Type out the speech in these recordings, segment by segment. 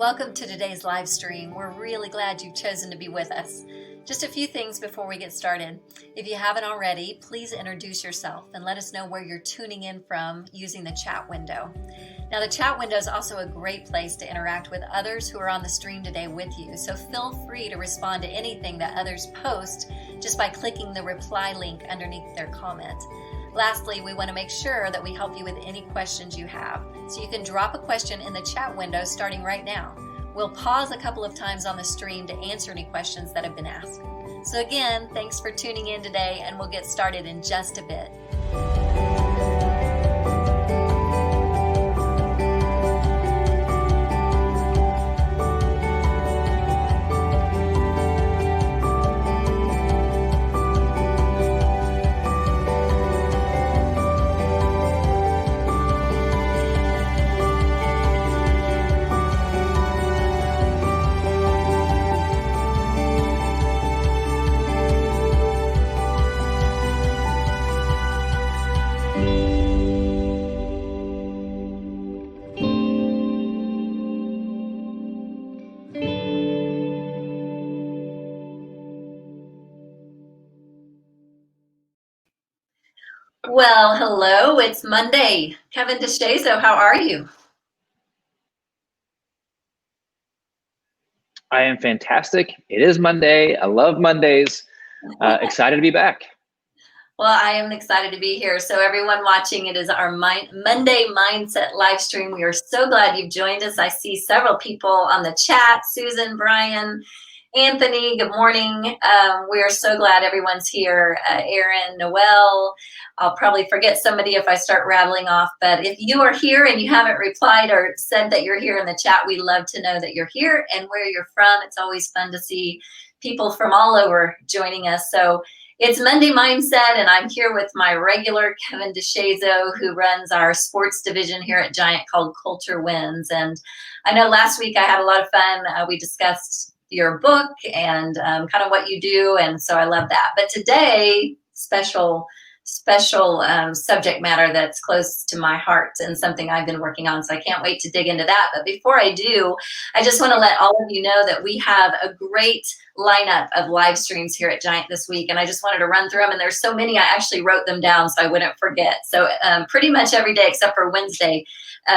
Welcome to today's live stream. We're really glad you've chosen to be with us. Just a few things before we get started. If you haven't already, please introduce yourself and let us know where you're tuning in from using the chat window. Now, the chat window is also a great place to interact with others who are on the stream today with you. So feel free to respond to anything that others post just by clicking the reply link underneath their comment. Lastly, we want to make sure that we help you with any questions you have. So you can drop a question in the chat window starting right now. We'll pause a couple of times on the stream to answer any questions that have been asked. So again, thanks for tuning in today, and we'll get started in just a bit. Well, hello, it's Monday. Kevin DeShazo, how are you? I am fantastic. It is Monday. I love Mondays. Excited to be back. Well, I am excited to be here. So everyone watching, it is our Monday Mindset live stream. We are so glad you've joined us. I see several people on the chat, Susan, Brian, Anthony, good morning. We are so glad everyone's here. Aaron, Noel, I'll probably forget somebody if I start rattling off, but if you are here and you haven't replied or said that you're here in the chat, we love to know that you're here and where you're from. It's always fun to see people from all over joining us. So it's Monday Mindset, and I'm here with my regular Kevin DeShazo, who runs our sports division here at Giant called Culture Wins. And I know last week I had a lot of fun. We discussed your book and kind of what you do, and so I love that. But today, special subject matter that's close to my heart and something I've been working on, so I can't wait to dig into that. But before I do, I just want to let all of you know that we have a great lineup of live streams here at Giant this week, and I just wanted to run through them, and there's so many I actually wrote them down so I wouldn't forget. So pretty much every day except for Wednesday,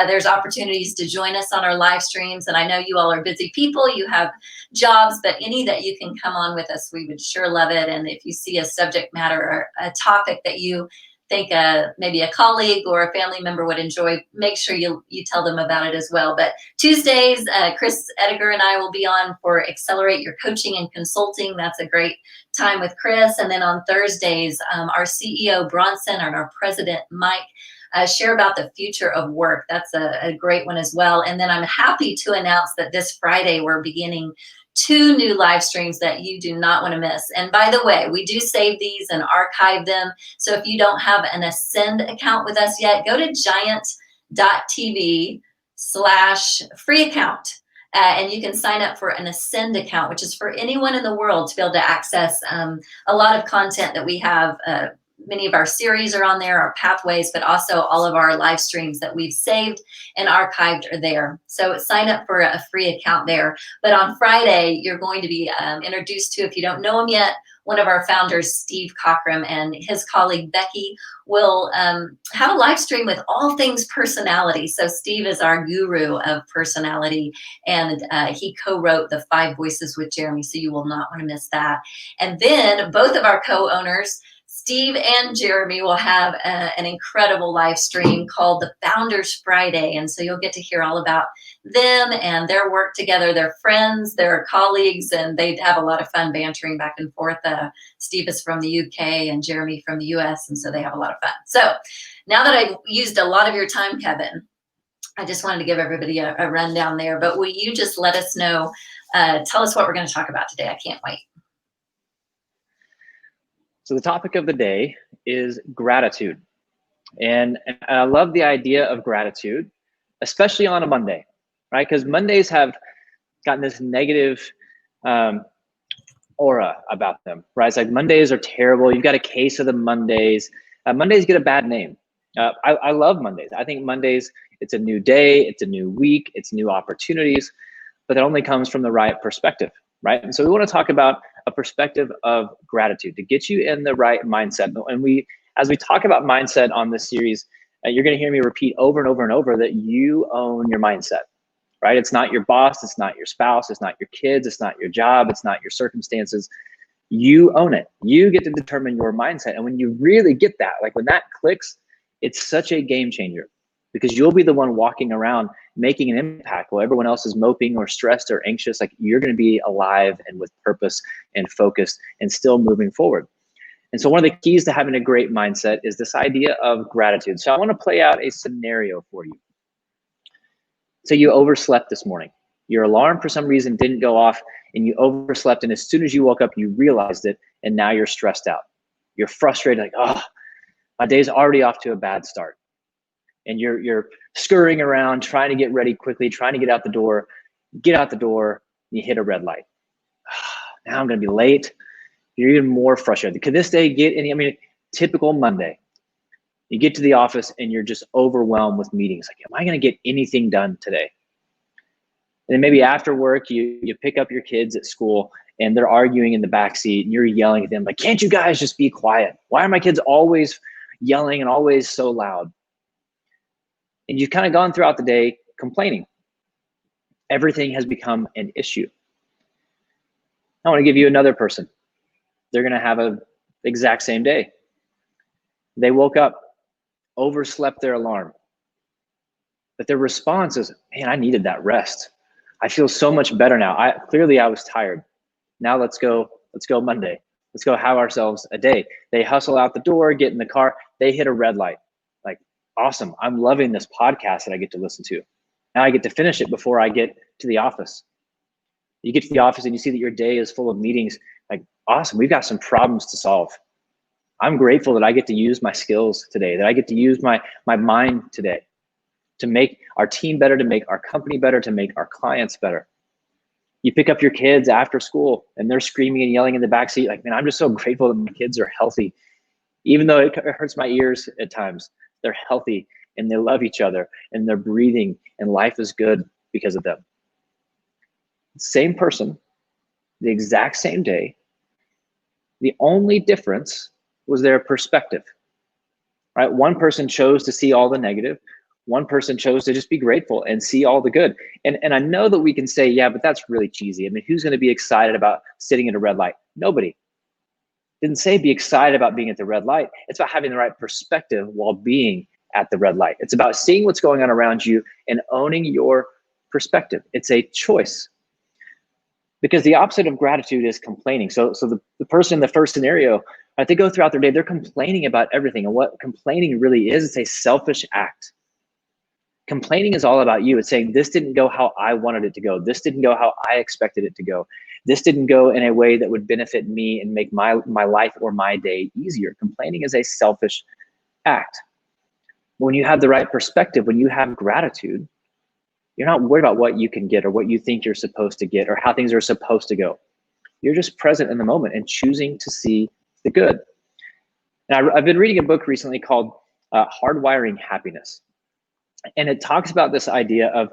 there's opportunities to join us on our live streams, and I know you all are busy people, you have jobs, but any that you can come on with us, we would sure love it. And if you see a subject matter or a topic that you think maybe a colleague or a family member would enjoy, make sure you tell them about it as well. But Tuesdays, Chris Ediger and I will be on for Accelerate Your Coaching and Consulting. That's a great time with Chris. And then on Thursdays, our CEO Bronson and our president Mike share about the future of work. That's a great one as well. And then I'm happy to announce that this Friday we're beginning 2 new live streams that you do not want to miss. And by the way, we do save these and archive them. So if you don't have an Ascend account with us yet, go to giant.tv/free account. And you can sign up for an Ascend account, which is for anyone in the world to be able to access a lot of content that we have. Many of our series are on there, our pathways, but also all of our live streams that we've saved and archived are there. So sign up for a free account there. But on Friday, you're going to be introduced to, if you don't know him yet, one of our founders, Steve Cockram, and his colleague, Becky, will have a live stream with all things personality. So Steve is our guru of personality, and he co-wrote The 5 Voices with Jeremy, so you will not want to miss that. And then both of our co-owners, Steve and Jeremy, will have an incredible live stream called the Founders Friday. And so you'll get to hear all about them and their work together, their friends, their colleagues, and they have a lot of fun bantering back and forth. Steve is from the UK and Jeremy from the US, and so they have a lot of fun. So now that I've used a lot of your time, Kevin, I just wanted to give everybody a rundown there. But will you just let us know, tell us what we're going to talk about today? I can't wait. So the topic of the day is gratitude. And I love the idea of gratitude, especially on a Monday, right? Because Mondays have gotten this negative aura about them, right? It's like Mondays are terrible. You've got a case of the Mondays. Mondays get a bad name. I love Mondays. I think Mondays, it's a new day, it's a new week, it's new opportunities. but that only comes from the right perspective, right? And so we want to talk about a perspective of gratitude to get you in the right mindset. And as we talk about mindset on this series, you're going to hear me repeat over and over and over that you own your mindset, right? It's not your boss, it's not your spouse, it's not your kids, it's not your job, it's not your circumstances. You own it. You get to determine your mindset. And when you really get that, like when that clicks, it's such a game changer, because you'll be the one walking around making an impact while everyone else is moping or stressed or anxious. Like, you're going to be alive and with purpose and focused and still moving forward. And so one of the keys to having a great mindset is this idea of gratitude. So I want to play out a scenario for you. So you overslept this morning. Your alarm for some reason didn't go off and you overslept. And as soon as you woke up, you realized it. And now you're stressed out. You're frustrated, like, oh, my day's already off to a bad start. And you're scurrying around, trying to get ready quickly, trying to get out the door. Get out the door, you hit a red light. Now I'm going to be late. You're even more frustrated. Could this day get any? I mean, typical Monday. You get to the office and you're just overwhelmed with meetings. Like, am I going to get anything done today? And then maybe after work, you pick up your kids at school and they're arguing in the back seat and you're yelling at them like, can't you guys just be quiet? Why are my kids always yelling and always so loud? And you've kind of gone throughout the day complaining. Everything has become an issue. I want to give you another person. They're going to have a exact same day. They woke up, overslept their alarm, but their response is, man, I needed that rest. I feel so much better now. Clearly I was tired. Now let's go Monday. Let's go have ourselves a day. They hustle out the door, get in the car. They hit a red light. Like, awesome. I'm loving this podcast that I get to listen to. Now I get to finish it before I get to the office. You get to the office and you see that your day is full of meetings. Like, awesome. We've got some problems to solve. I'm grateful that I get to use my skills today, that I get to use my mind today to make our team better, to make our company better, to make our clients better. You pick up your kids after school and they're screaming and yelling in the backseat. Like, man, I'm just so grateful that my kids are healthy. Even though it hurts my ears at times, they're healthy and they love each other and they're breathing and life is good because of them. Same person, the exact same day. The only difference was their perspective, right? One person chose to see all the negative. One person chose to just be grateful and see all the good. And I know that we can say, yeah, but that's really cheesy. I mean, who's going to be excited about sitting at a red light? Nobody. Didn't say be excited about being at the red light. It's about having the right perspective while being at the red light. It's about seeing what's going on around you and owning your perspective. It's a choice. Because the opposite of gratitude is complaining. So the person in the first scenario, they go throughout their day, they're complaining about everything. And what complaining really is, it's a selfish act. Complaining is all about you. It's saying, this didn't go how I wanted it to go. This didn't go how I expected it to go. This didn't go in a way that would benefit me and make my life or my day easier. Complaining is a selfish act. When you have the right perspective, when you have gratitude, you're not worried about what you can get or what you think you're supposed to get or how things are supposed to go. You're just present in the moment and choosing to see the good. And I've been reading a book recently called Hardwiring Happiness. And it talks about this idea of,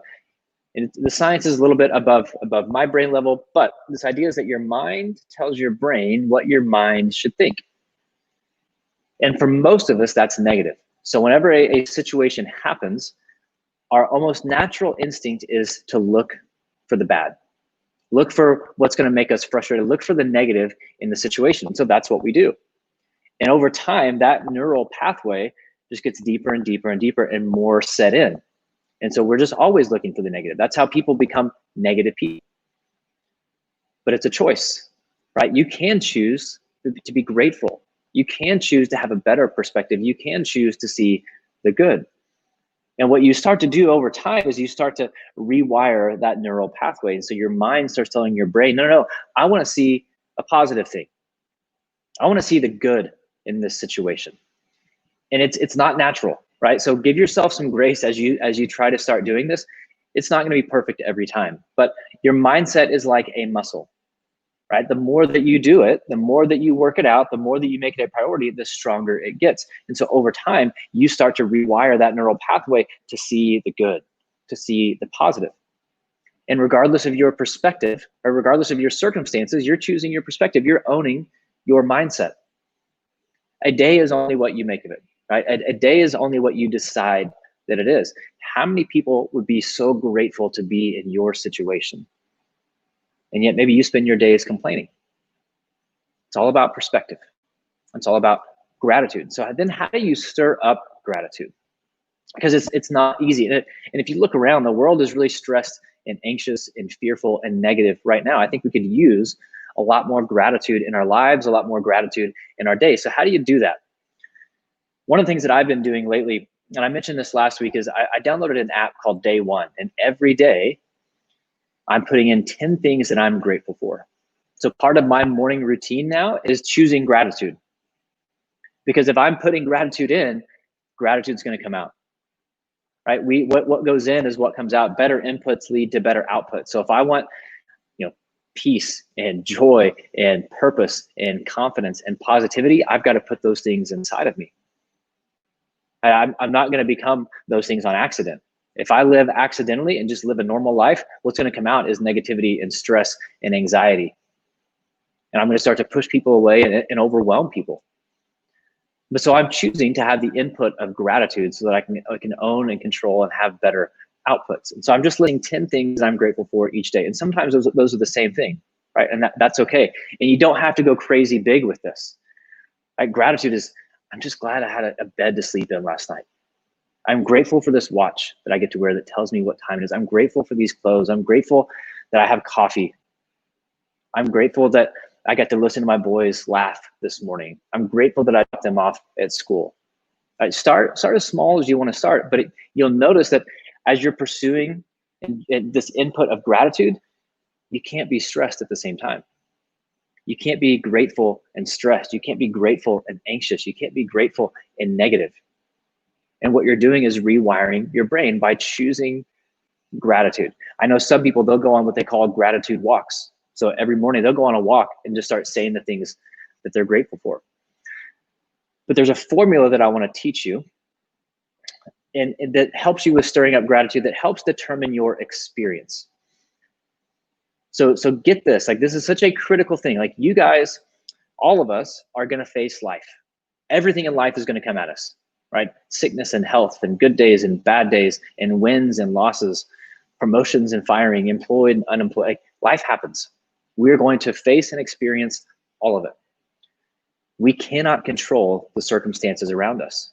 and the science is a little bit above my brain level, but this idea is that your mind tells your brain what your mind should think. And for most of us, that's negative. So whenever a situation happens, our almost natural instinct is to look for the bad. Look for what's going to make us frustrated. Look for the negative in the situation. So that's what we do. And over time, that neural pathway just gets deeper and deeper and deeper and more set in. And so we're just always looking for the negative. That's how people become negative people. But it's a choice, right? You can choose to be grateful. You can choose to have a better perspective. You can choose to see the good. And what you start to do over time is you start to rewire that neural pathway. And so your mind starts telling your brain, no, I want to see a positive thing. I want to see the good in this situation. And it's not natural, right? So give yourself some grace as you try to start doing this. It's not going to be perfect every time, but your mindset is like a muscle, right? The more that you do it, the more that you work it out, the more that you make it a priority, the stronger it gets. And so over time, you start to rewire that neural pathway to see the good, to see the positive. And regardless of your perspective or regardless of your circumstances, you're choosing your perspective. You're owning your mindset. A day is only what you make of it, right? A day is only what you decide that it is. How many people would be so grateful to be in your situation? And yet maybe you spend your days complaining. It's all about perspective. It's all about gratitude. So then how do you stir up gratitude? Because it's not easy. And if you look around, the world is really stressed and anxious and fearful and negative right now. I think we could use a lot more gratitude in our lives, a lot more gratitude in our day. So how do you do that? One of the things that I've been doing lately, and I mentioned this last week, is I downloaded an app called Day One. And every day I'm putting in 10 things that I'm grateful for. So part of my morning routine now is choosing gratitude. Because if I'm putting gratitude in, gratitude's going to come out. Right? What goes in is what comes out. Better inputs lead to better outputs. So if I want, peace and joy and purpose and confidence and positivity, I've got to put those things inside of me. I'm not going to become those things on accident. If I live accidentally and just live a normal life, what's going to come out is negativity and stress and anxiety. And I'm going to start to push people away and overwhelm people. But so I'm choosing to have the input of gratitude so that I can own and control and have better outputs. And so I'm just listing 10 things I'm grateful for each day. And sometimes those are the same thing, right? And that's okay. And you don't have to go crazy big with this. Right? Gratitude is, I'm just glad I had a bed to sleep in last night. I'm grateful for this watch that I get to wear that tells me what time it is. I'm grateful for these clothes. I'm grateful that I have coffee. I'm grateful that I got to listen to my boys laugh this morning. I'm grateful that I dropped them off at school. Right? Start as small as you want to start, but you'll notice that as you're pursuing this input of gratitude, you can't be stressed at the same time. You can't be grateful and stressed. You can't be grateful and anxious. You can't be grateful and negative. And what you're doing is rewiring your brain by choosing gratitude. I know some people, they'll go on what they call gratitude walks. So every morning they'll go on a walk and just start saying the things that they're grateful for. But there's a formula that I want to teach you and that helps you with stirring up gratitude, that helps determine your experience. So get this, like this is such a critical thing. Like you guys, all of us are going to face life. Everything in life is going to come at us, right? Sickness and health and good days and bad days and wins and losses, promotions and firing, employed and unemployed. Like, life happens. We're going to face and experience all of it. We cannot control the circumstances around us.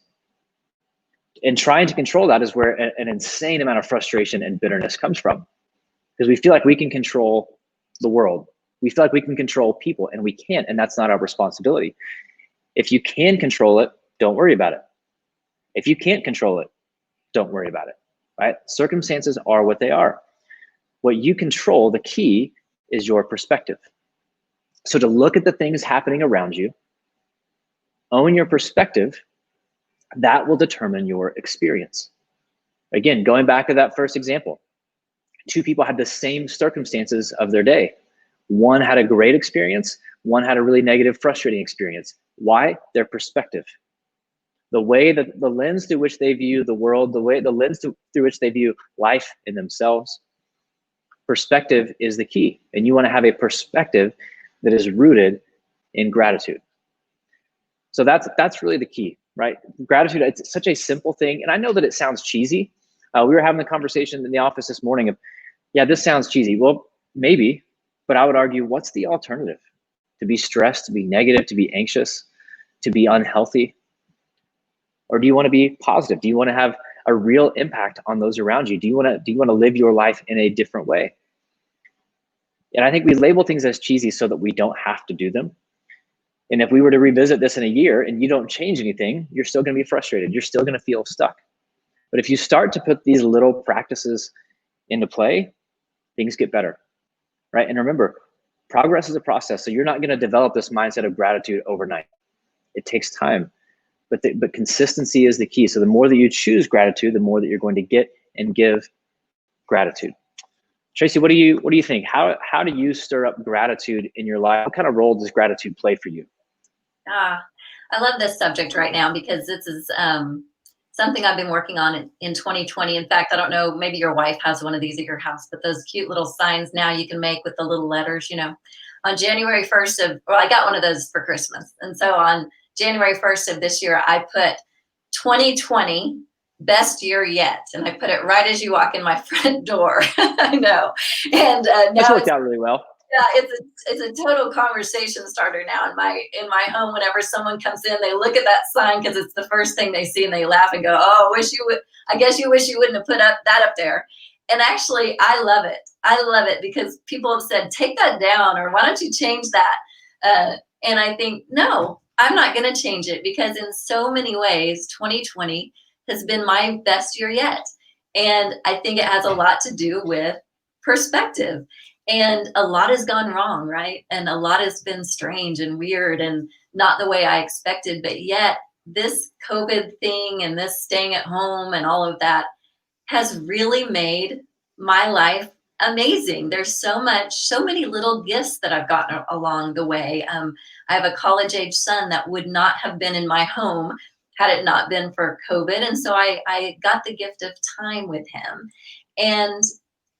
And trying to control that is where an insane amount of frustration and bitterness comes from. Because we feel like we can control the world. We feel like we can control people, and we can't, and that's not our responsibility. If you can control it, don't worry about it. If you can't control it, don't worry about it, right? Circumstances are what they are. What you control, the key, is your perspective. So to look at the things happening around you, own your perspective, that will determine your experience. Again, going back to that first example, two people had the same circumstances of their day. One had a great experience, one had a really negative, frustrating experience. Why? Their perspective. The way that the lens through which they view the world, the lens through which they view life and themselves. Perspective is the key. And you want to have a perspective that is rooted in gratitude. So that's really the key, right? Gratitude, it's such a simple thing. And I know that it sounds cheesy. We were having the conversation in the office this morning of, yeah, this sounds cheesy. Well, maybe, but I would argue, what's the alternative? To be stressed, to be negative, to be anxious, to be unhealthy? Or do you want to be positive? Do you want to have a real impact on those around you? Do you want to live your life in a different way? And I think we label things as cheesy so that we don't have to do them. And if we were to revisit this in a year and you don't change anything, you're still going to be frustrated. You're still going to feel stuck. But if you start to put these little practices into play, things get better, right? And remember, progress is a process. So you're not going to develop this mindset of gratitude overnight. It takes time, but consistency is the key. So the more that you choose gratitude, the more that you're going to get and give gratitude. Tracy, what do you think? How do you stir up gratitude in your life? What kind of role does gratitude play for you? I love this subject right now because this is something I've been working on in 2020. In fact, I don't know, maybe your wife has one of these at your house, but those cute little signs now you can make with the little letters, on January 1st well, I got one of those for Christmas. And so on January 1st of this year, I put 2020 best year yet. And I put it right as you walk in my front door. I know. And That's now worked out really well. yeah, it's a total conversation starter now in my home. Whenever someone comes in, they look at that sign because it's the first thing they see, and they laugh and go, "Oh, wish you would. I guess you wish you wouldn't have put that up there." And actually, I love it. I love it because people have said, "Take that down," or "Why don't you change that?" And I think, no, I'm not going to change it because in so many ways, 2020 has been my best year yet, and I think it has a lot to do with perspective. And a lot has gone wrong, right? And a lot has been strange and weird and not the way I expected. But yet, this COVID thing and this staying at home and all of that has really made my life amazing. There's so many little gifts that I've gotten along the way. I have a college age son that would not have been in my home had it not been for COVID. And so I got the gift of time with him. And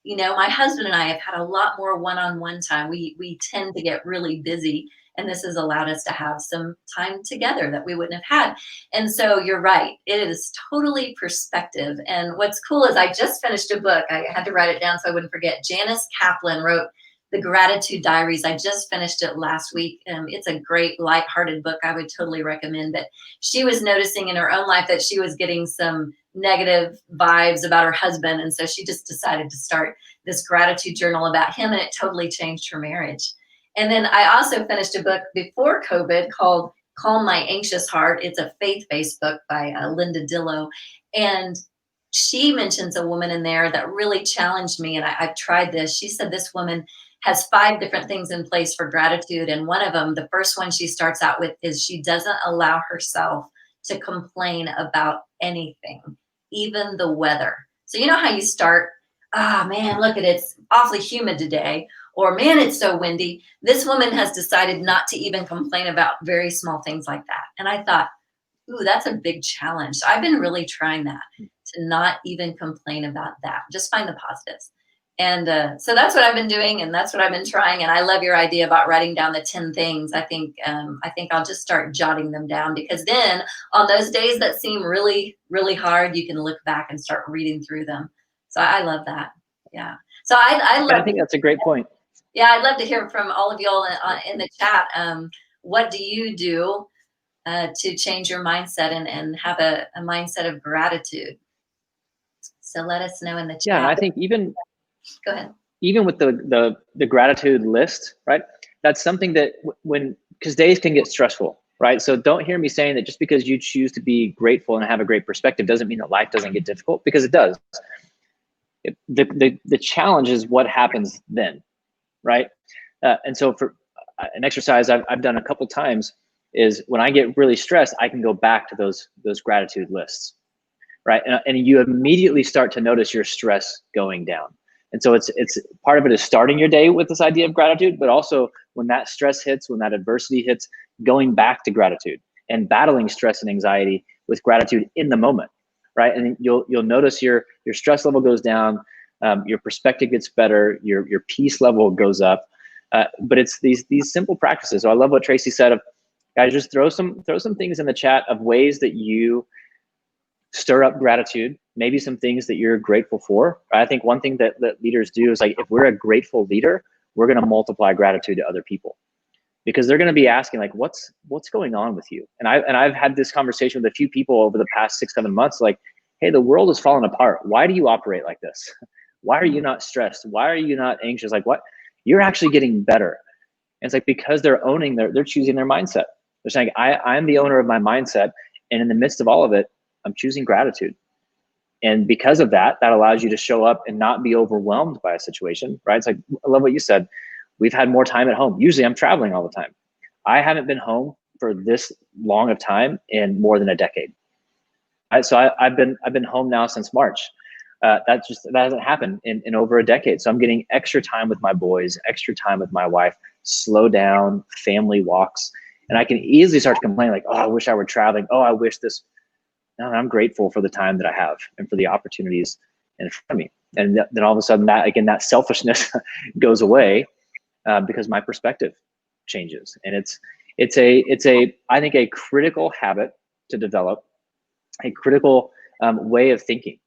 my husband and I have had a lot more one-on-one time. We tend to get really busy, and this has allowed us to have some time together that we wouldn't have had. And so you're right, it is totally perspective. And what's cool is I just finished a book. I had to write it down so I wouldn't forget. Janice Kaplan wrote The Gratitude Diaries. I just finished it last week. It's a great lighthearted book. I would totally recommend it. She was noticing in her own life that she was getting some negative vibes about her husband. And so she just decided to start this gratitude journal about him, and it totally changed her marriage. And then I also finished a book before COVID called Calm My Anxious Heart. It's a faith-based book by Linda Dillow. And she mentions a woman in there that really challenged me. And I've tried this. She said this woman has 5 different things in place for gratitude. And one of them, the first one she starts out with, is she doesn't allow herself to complain about anything, even the weather. So you know how you start, man, look at it, it's awfully humid today, or man, it's so windy. This woman has decided not to even complain about very small things like that. And I thought, ooh, that's a big challenge. So I've been really trying that, to not even complain about that, just find the positives. And so that's what I've been doing, and that's what I've been trying. And I love your idea about writing down the 10 things. I think I'll just start jotting them down, because then on those days that seem really, really hard, you can look back and start reading through them. So I love that. Yeah. So I think that's a great point. Yeah, I'd love to hear from all of y'all in the chat. What do you do to change your mindset and have a mindset of gratitude? So let us know in the chat. Yeah, and I think even go ahead. Even with the gratitude list, right? That's something that because days can get stressful, right? So don't hear me saying that just because you choose to be grateful and have a great perspective doesn't mean that life doesn't get difficult, because it does. The challenge is what happens then, right? And so for an exercise I've done a couple times is when I get really stressed, I can go back to those gratitude lists, right? And you immediately start to notice your stress going down. And so it's part of it is starting your day with this idea of gratitude, but also when that stress hits, when that adversity hits, going back to gratitude and battling stress and anxiety with gratitude in the moment, right? And you'll notice your stress level goes down, your perspective gets better, your peace level goes up. But it's these simple practices. So I love what Tracy said of, guys, just throw some things in the chat of ways that you stir up gratitude, maybe some things that you're grateful for. I think one thing that leaders do is, like, if we're a grateful leader, we're going to multiply gratitude to other people, because they're going to be asking, like, what's going on with you? And I've had this conversation with a few people over the past 6-7 months, like, hey, the world is falling apart. Why do you operate like this? Why are you not stressed? Why are you not anxious? Like, what? You're actually getting better. And it's like, because they're owning they're choosing their mindset. They're saying, I'm the owner of my mindset. And in the midst of all of it, I'm choosing gratitude. And because of that, that allows you to show up and not be overwhelmed by a situation, right? It's like, I love what you said. We've had more time at home. Usually I'm traveling all the time. I haven't been home for this long of time in more than a decade. So I've been home now since March. That hasn't happened in over a decade. So I'm getting extra time with my boys, extra time with my wife, slow down, family walks. And I can easily start to complain, like, oh, I wish I were traveling. Oh, I wish this. I'm grateful for the time that I have and for the opportunities in front of me. And then all of a sudden that selfishness goes away because my perspective changes. And it's a I think a critical habit to develop, a critical way of thinking.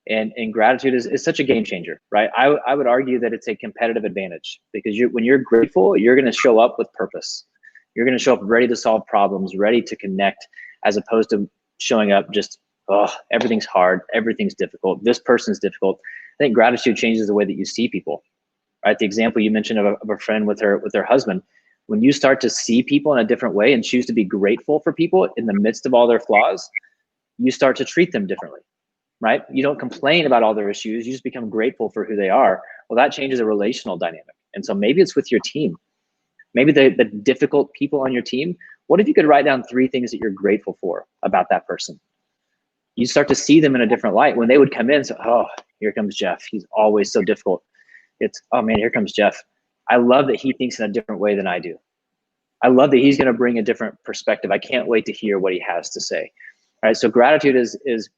And gratitude is such a game changer, right? I would argue that it's a competitive advantage because when you're grateful, you're going to show up with purpose. You're going to show up ready to solve problems, ready to connect, as opposed to showing up just, oh, everything's hard, everything's difficult, this person's difficult. I think gratitude changes the way that you see people, right? The example you mentioned of a friend with her husband. When you start to see people in a different way and choose to be grateful for people in the midst of all their flaws, you start to treat them differently, right? You don't complain about all their issues. You just become grateful for who they are. Well, that changes a relational dynamic. And so maybe it's with your team. Maybe the difficult people on your team. What if you could write down 3 things that you're grateful for about that person? You start to see them in a different light. When they would come in, so, oh, here comes Jeff. He's always so difficult. It's, oh man, here comes Jeff. I love that he thinks in a different way than I do. I love that he's going to bring a different perspective. I can't wait to hear what he has to say. All right, so gratitude it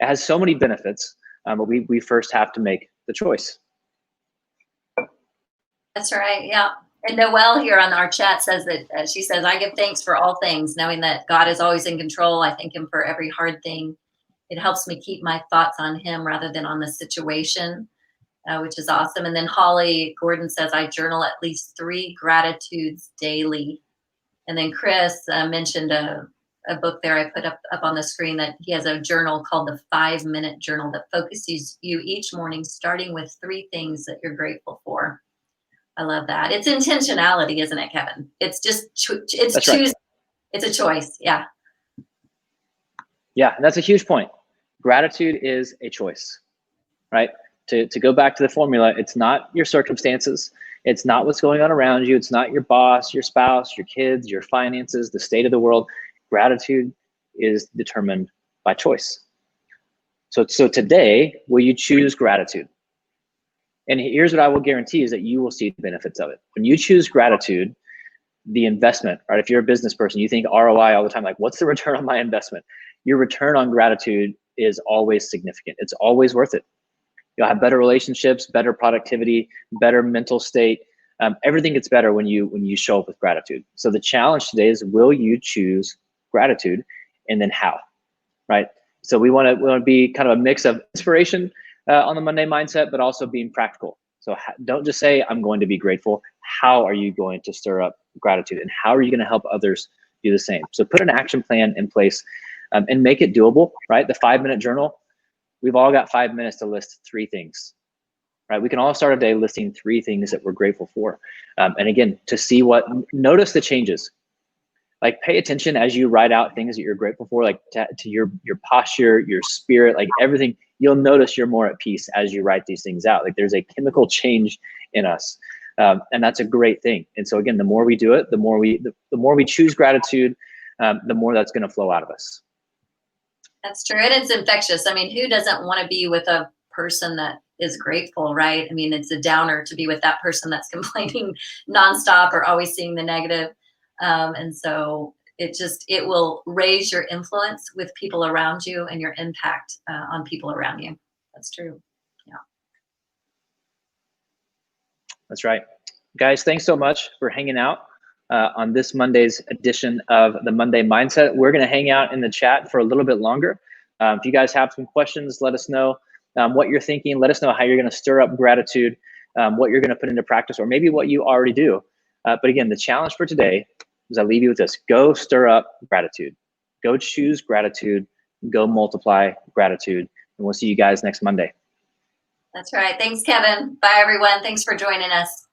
has so many benefits, but we first have to make the choice. That's right. Yeah. And Noelle here on our chat says that she says, I give thanks for all things, knowing that God is always in control. I thank him for every hard thing. It helps me keep my thoughts on him rather than on the situation, which is awesome. And then Holly Gordon says, I journal at least 3 gratitudes daily. And then Chris mentioned a book there I put up on the screen that he has a journal called the 5-Minute Journal that focuses you each morning, starting with 3 things that you're grateful for. I love that. It's intentionality, isn't it, Kevin? It's just, it's That's choosing. right. It's a choice. Yeah. Yeah, and that's a huge point. Gratitude is a choice, right? To go back to the formula, it's not your circumstances. It's not what's going on around you. It's not your boss, your spouse, your kids, your finances, the state of the world. Gratitude is determined by choice. So today, will you choose gratitude? And here's what I will guarantee is that you will see the benefits of it. When you choose gratitude, the investment, right? If you're a business person, you think ROI all the time, like what's the return on my investment? Your return on gratitude is always significant. It's always worth it. You'll have better relationships, better productivity, better mental state. Everything gets better when you show up with gratitude. So the challenge today is, will you choose gratitude, and then how, right? So we want to be kind of a mix of inspiration on the Monday mindset, but also being practical. So don't just say, I'm going to be grateful. How are you going to stir up gratitude, and how are you going to help others do the same? So put an action plan in place and make it doable, right? The 5-minute journal, we've all got 5 minutes to list 3 things, right? We can all start a day listing 3 things that we're grateful for. And again, to see notice the changes. Like pay attention as you write out things that you're grateful for, like to your posture, your spirit, like everything. You'll notice you're more at peace as you write these things out. Like there's a chemical change in us. And that's a great thing. And so again, the more we do it, the more we choose gratitude, the more that's going to flow out of us. That's true. And it's infectious. I mean, who doesn't want to be with a person that is grateful, right? I mean, it's a downer to be with that person that's complaining nonstop or always seeing the negative. And so it will raise your influence with people around you and your impact on people around you. That's true. Yeah. That's right. Guys, thanks so much for hanging out on this Monday's edition of the Monday Mindset. We're going to hang out in the chat for a little bit longer. If you guys have some questions, let us know what you're thinking. Let us know how you're going to stir up gratitude, what you're going to put into practice, or maybe what you already do. But again, the challenge for today is, I leave you with this: go stir up gratitude. Go choose gratitude. Go multiply gratitude. And we'll see you guys next Monday. That's right. Thanks, Kevin. Bye, everyone. Thanks for joining us.